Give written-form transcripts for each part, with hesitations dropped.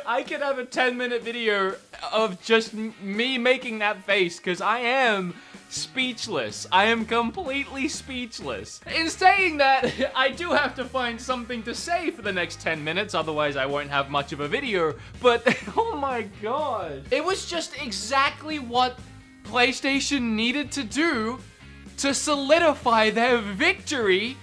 I could have a 10-minute video of just me making that face, because I am speechless. I am completely speechless. In saying that, I do have to find something to say for the next 10 minutes, otherwise I won't have much of a video, but oh my god. It was just exactly what PlayStation needed to do to solidify their victory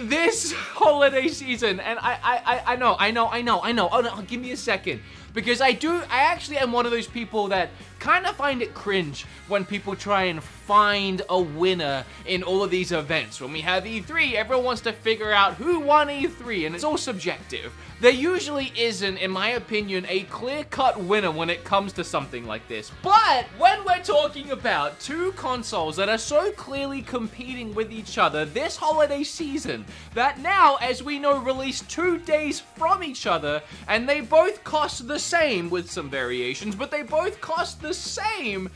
this holiday season. And I know. Oh, no, give me a second. Because I actually am one of those people that kind of find it cringe when people try and find a winner in all of these events. When we have E3, everyone wants to figure out who won E3, and it's all subjective. There usually isn't, in my opinion, a clear-cut winner when it comes to something like this. But when we're talking about two consoles that are so clearly competing with each other this holiday season, that now, as we know, released 2 days from each other, and they both cost the same with some variations, but they both cost the same,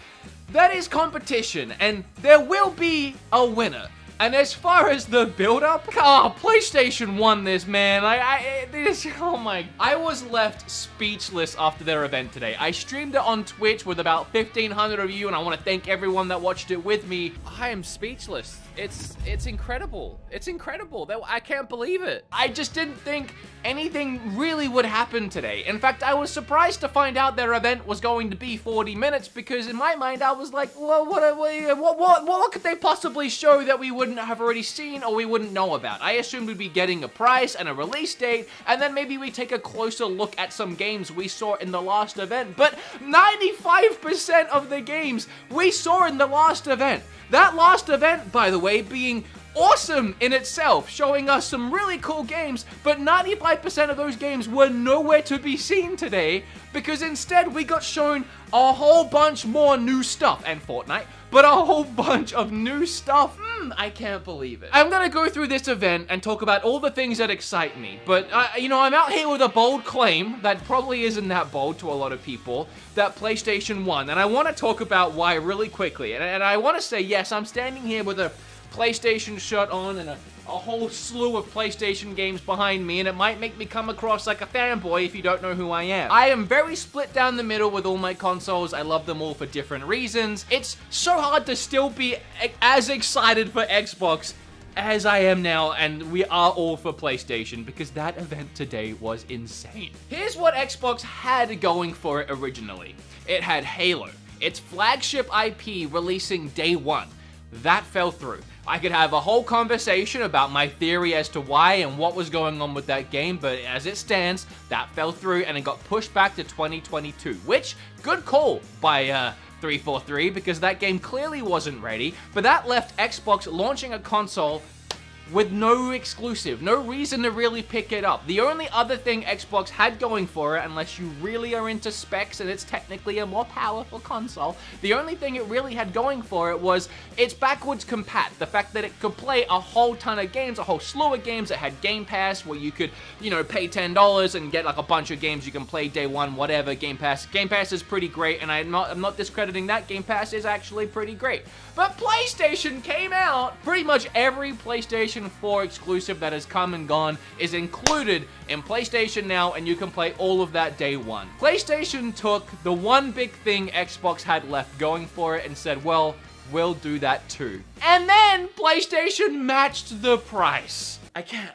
that is competition, and there will be a winner. And as far as the build-up, PlayStation won this, man. I was left speechless after their event today. I streamed it on Twitch with about 1,500 of you, and I want to thank everyone that watched it with me. I am speechless. It's incredible. It's incredible. I can't believe it. I just didn't think anything really would happen today. In fact, I was surprised to find out their event was going to be 40 minutes, because in my mind, I was like, well, what could they possibly show that we wouldn't have already seen or we wouldn't know about? I assumed we'd be getting a price and a release date, and then maybe we take a closer look at some games we saw in the last event. But 95% of the games we saw in the last event. That last event, by the way, being awesome in itself, showing us some really cool games, but 95% of those games were nowhere to be seen today, because instead we got shown a whole bunch more new stuff, and Fortnite, but a whole bunch of new stuff. I can't believe it. I'm gonna go through this event and talk about all the things that excite me, but you know, I'm out here with a bold claim that probably isn't that bold to a lot of people, that PlayStation won, and I want to talk about why really quickly, and I want to say, yes, I'm standing here with a PlayStation shirt on and a whole slew of PlayStation games behind me, and it might make me come across like a fanboy if you don't know who I am. I am very split down the middle with all my consoles. I love them all for different reasons. It's so hard to still be as excited for Xbox as I am now, and we are all for PlayStation, because that event today was insane. Here's what Xbox had going for it originally. It had Halo, its flagship IP, releasing day one. That fell through. I could have a whole conversation about my theory as to why and what was going on with that game, but as it stands, that fell through and it got pushed back to 2022, which, good call by 343, because that game clearly wasn't ready, but that left Xbox launching a console with no exclusive, no reason to really pick it up. The only other thing Xbox had going for it, unless you really are into specs and it's technically a more powerful console, the only thing it really had going for it was its backwards compat. The fact that it could play a whole ton of games, a whole slew of games. It had Game Pass, where you could, you know, pay $10 and get like a bunch of games you can play day one, whatever. Game Pass is pretty great, and I'm not discrediting that. Game Pass is actually pretty great. But PlayStation came out, pretty much every PlayStation 4 exclusive that has come and gone is included in PlayStation Now, and you can play all of that day one. PlayStation took the one big thing Xbox had left going for it and said, well, we'll do that too. And then PlayStation matched the price. I can't,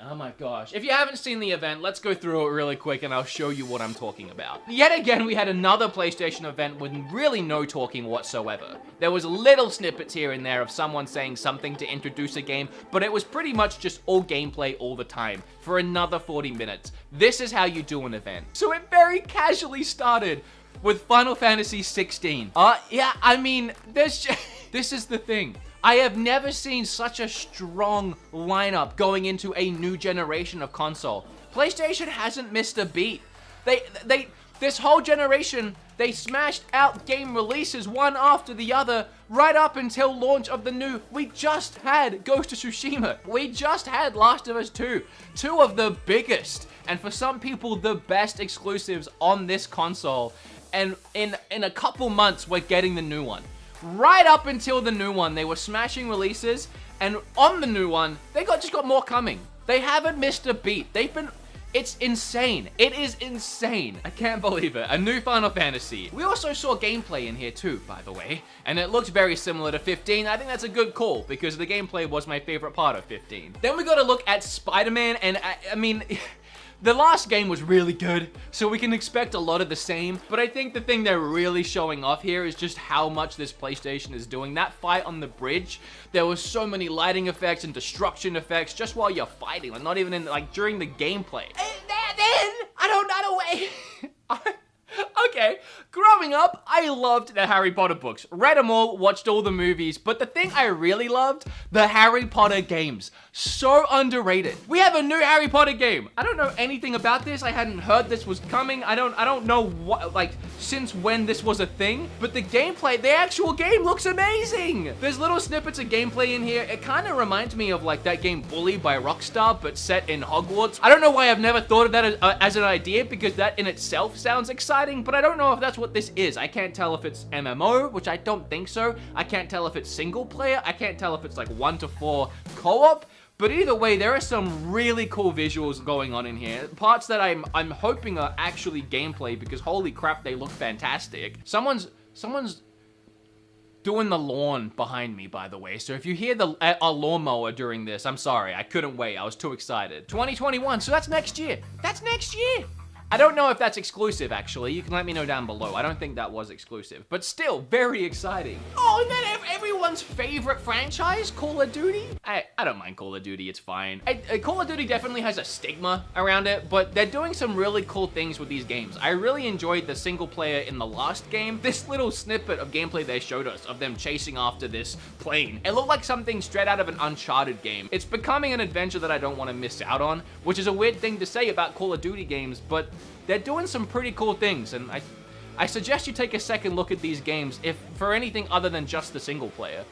oh my gosh. If you haven't seen the event, let's go through it really quick and I'll show you what I'm talking about. Yet again, we had another PlayStation event with really no talking whatsoever. There was little snippets here and there of someone saying something to introduce a game, but it was pretty much just all gameplay all the time for another 40 minutes. This is how you do an event. So it very casually started with Final Fantasy 16. Yeah, I mean, this is the thing. I have never seen such a strong lineup going into a new generation of console. PlayStation hasn't missed a beat. This whole generation, they smashed out game releases one after the other right up until launch of the new. We just had Ghost of Tsushima. We just had Last of Us 2. Two of the biggest, and for some people, the best exclusives on this console. And in a couple months, we're getting the new one. Right up until the new one, they were smashing releases, and on the new one, they just got more coming. They haven't missed a beat. They've been It's insane. It is insane. I can't believe it. A new Final Fantasy. We also saw gameplay in here too, by the way, and it looked very similar to 15. I think that's a good call because the gameplay was my favorite part of 15. Then we got to look at Spider-Man, and I mean, the last game was really good, so we can expect a lot of the same, but I think the thing they're really showing off here is just how much this PlayStation is doing. That fight on the bridge, there was so many lighting effects and destruction effects just while you're fighting, like not even in, like, during the gameplay. And then, I don't know way. Okay, growing up, I loved the Harry Potter books. Read them all, watched all the movies, but the thing I really loved, the Harry Potter games. So underrated. We have a new Harry Potter game. I don't know anything about this. I hadn't heard this was coming. I don't know what, like, since when this was a thing, but the gameplay, the actual game looks amazing. There's little snippets of gameplay in here. It kind of reminds me of like that game Bully by Rockstar, but set in Hogwarts. I don't know why I've never thought of that as an idea, because that in itself sounds exciting, but I don't know if that's what this is. I can't tell if it's MMO, which I don't think so. I can't tell if it's single player. I can't tell if it's like 1 to 4 co-op. But either way, there are some really cool visuals going on in here. Parts that I'm hoping are actually gameplay, because holy crap, they look fantastic. Someone's doing the lawn behind me, by the way. So if you hear a lawnmower during this, I'm sorry. I couldn't wait. I was too excited. 2021, so that's next year. That's next year. I don't know if that's exclusive, actually. You can let me know down below. I don't think that was exclusive, but still very exciting. Oh, and then everyone's favorite franchise, Call of Duty. I don't mind Call of Duty, it's fine. Call of Duty definitely has a stigma around it, but they're doing some really cool things with these games. I really enjoyed the single player in the last game. This little snippet of gameplay they showed us of them chasing after this plane, it looked like something straight out of an Uncharted game. It's becoming an adventure that I don't want to miss out on, which is a weird thing to say about Call of Duty games, but they're doing some pretty cool things, and I suggest you take a second look at these games, if for anything other than just the single player.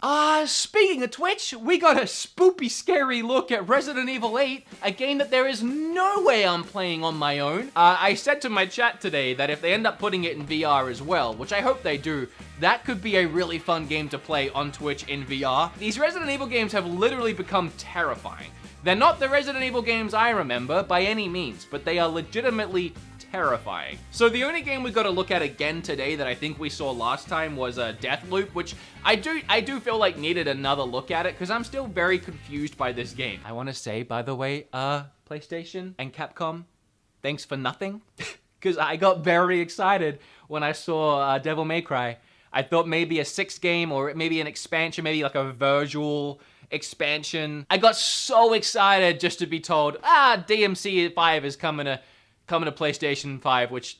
Speaking of Twitch, we got a spoopy, scary look at Resident Evil 8, a game that there is no way I'm playing on my own. I said to my chat today that if they end up putting it in VR as well, which I hope they do, that could be a really fun game to play on Twitch in VR. These Resident Evil games have literally become terrifying. They're not the Resident Evil games I remember by any means, but they are legitimately terrifying. So the only game we got to look at again today that I think we saw last time was Deathloop, which I do feel like needed another look at it, because I'm still very confused by this game. I want to say, by the way, PlayStation and Capcom, thanks for nothing, because I got very excited when I saw Devil May Cry. I thought maybe a 6th game, or maybe an expansion, maybe like a virtual expansion. I got so excited just to be told, DMC 5 is coming to PlayStation 5, which,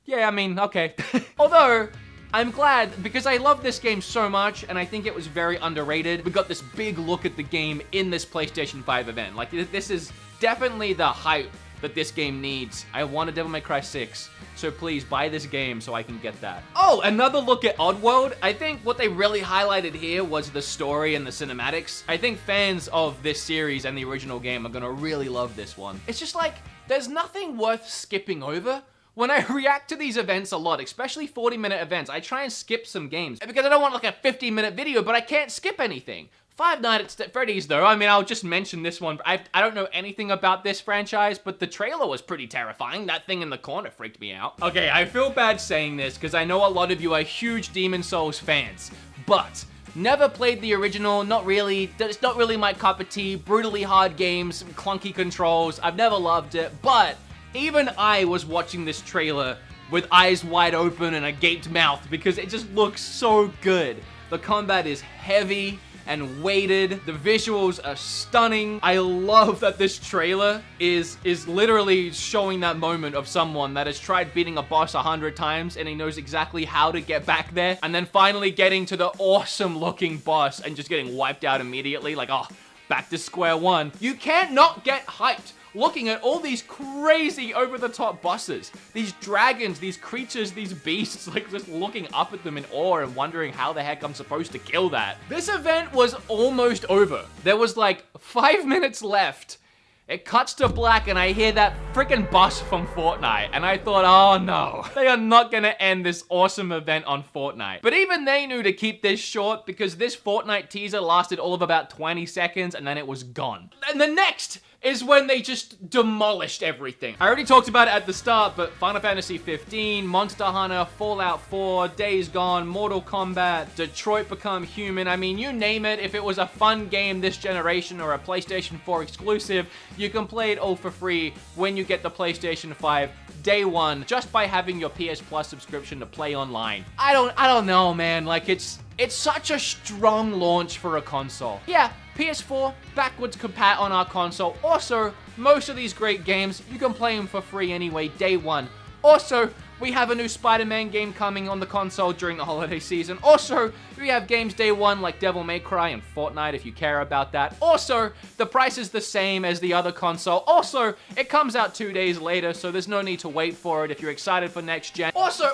yeah, I mean, okay. Although, I'm glad, because I love this game so much, and I think it was very underrated. We got this big look at the game in this PlayStation 5 event. Like, this is definitely the hype that this game needs. I want a Devil May Cry 6, so please buy this game so I can get that. Oh, another look at Oddworld. I think what they really highlighted here was the story and the cinematics. I think fans of this series and the original game are gonna really love this one. It's just like, there's nothing worth skipping over. When I react to these events a lot, especially 40-minute events, I try and skip some games because I don't want like a 15-minute video, but I can't skip anything. Five Nights at Freddy's, though, I mean, I'll just mention this one. I don't know anything about this franchise, but the trailer was pretty terrifying. That thing in the corner freaked me out. Okay, I feel bad saying this because I know a lot of you are huge Demon's Souls fans, but never played the original, not really. It's not really my cup of tea. Brutally hard games, clunky controls. I've never loved it, but even I was watching this trailer with eyes wide open and a gaped mouth because it just looks so good. The combat is heavy and weighted. The visuals are stunning. I love that this trailer is literally showing that moment of someone that has tried beating a boss 100 times and he knows exactly how to get back there, and then finally getting to the awesome looking boss and just getting wiped out immediately. Like, oh, back to square one. You can't not get hyped looking at all these crazy over-the-top bosses. These dragons, these creatures, these beasts, like just looking up at them in awe and wondering how the heck I'm supposed to kill that. This event was almost over. There was like 5 minutes left. It cuts to black and I hear that freaking boss from Fortnite, and I thought, oh no, they are not gonna end this awesome event on Fortnite. But even they knew to keep this short because this Fortnite teaser lasted all of about 20 seconds and then it was gone. And the next is when they just demolished everything. I already talked about it at the start, but Final Fantasy 15, Monster Hunter, Fallout 4, Days Gone, Mortal Kombat, Detroit Become Human, I mean, you name it, if it was a fun game this generation or a PlayStation 4 exclusive, you can play it all for free when you get the PlayStation 5 day one, just by having your PS Plus subscription to play online. I don't know, man, like, it's such a strong launch for a console. Yeah, PS4, backwards compat on our console. Also, most of these great games, you can play them for free anyway, day one. Also, we have a new Spider-Man game coming on the console during the holiday season. Also, we have games day one like Devil May Cry and Fortnite if you care about that. Also, the price is the same as the other console. Also, it comes out 2 days later, so there's no need to wait for it if you're excited for next gen. Also,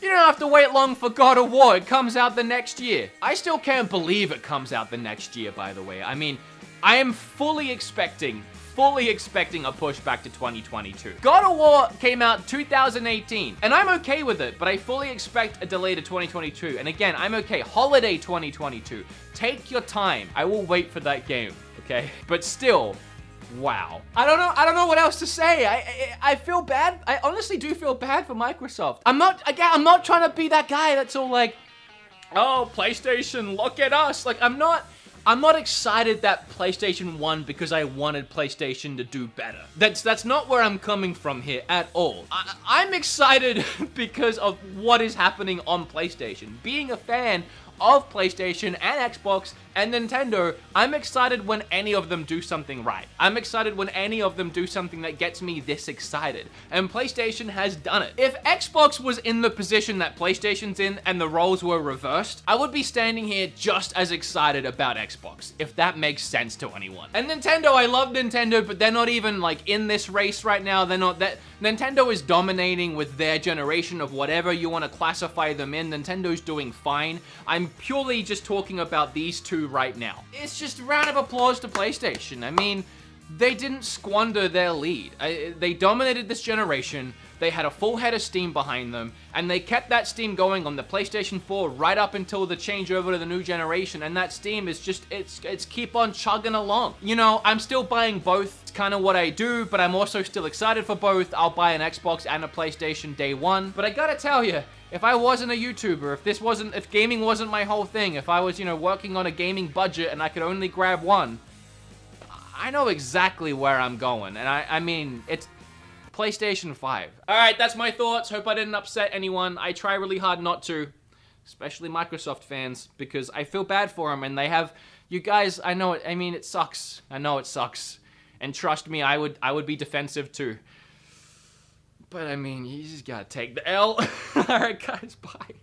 you don't have to wait long for God of War. It comes out the next year. I still can't believe it comes out the next year, by the way. I mean, I am fully expecting a pushback to 2022. God of War came out 2018, and I'm okay with it, but I fully expect a delay to 2022. And again, I'm okay. Holiday 2022. Take your time. I will wait for that game, okay? But still, wow. I don't know what else to say. I feel bad. I honestly do feel bad for Microsoft. I'm not trying to be that guy that's all like, oh, PlayStation, look at us. Like, I'm not excited that PlayStation won because I wanted PlayStation to do better. That's not where I'm coming from here at all. I'm excited because of what is happening on PlayStation. Being a fan of PlayStation and Xbox and Nintendo, I'm excited when any of them do something right. I'm excited when any of them do something that gets me this excited. And PlayStation has done it. If Xbox was in the position that PlayStation's in and the roles were reversed, I would be standing here just as excited about Xbox, if that makes sense to anyone. And Nintendo, I love Nintendo, but they're not even like in this race right now. They're not that. Nintendo is dominating with their generation of whatever you want to classify them in. Nintendo's doing fine. I'm purely just talking about these two right now. It's just a round of applause to PlayStation. I mean, they didn't squander their lead. They dominated this generation. They had a full head of steam behind them, and they kept that steam going on the PlayStation 4 right up until the changeover to the new generation, and that steam is just, it's keep on chugging along. You know, I'm still buying both. It's kind of what I do, but I'm also still excited for both. I'll buy an Xbox and a PlayStation day one, but I gotta tell you, if I wasn't a YouTuber, if gaming wasn't my whole thing, if I was, you know, working on a gaming budget and I could only grab one, I know exactly where I'm going, and I mean, it's PlayStation 5. Alright, that's my thoughts. Hope I didn't upset anyone. I try really hard not to, especially Microsoft fans, because I feel bad for them, and they have, you guys, I know it, I mean, it sucks. I know it sucks. And trust me, I would be defensive too. But I mean, you just gotta take the L. Alright guys, bye.